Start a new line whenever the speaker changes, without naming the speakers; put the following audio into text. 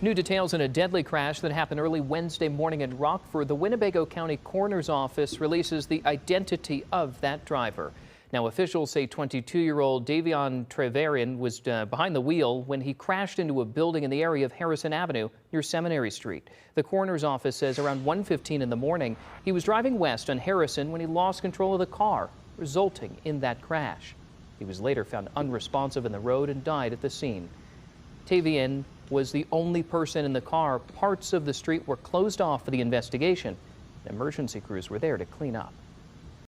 New details in a deadly crash that happened early Wednesday morning in Rockford. The Winnebago County Coroner's Office releases the identity of that driver. Now, officials say 22-year-old Davion Treverian was behind the wheel when he crashed into a building in the area of Harrison Avenue near Seminary Street. The coroner's office says around 1:15 in the morning, he was driving west on Harrison when he lost control of the car, resulting in that crash. He was later found unresponsive in the road and died at the scene. Tavian was the only person in the car. Parts of the street were closed off for the investigation. Emergency crews were there to clean up.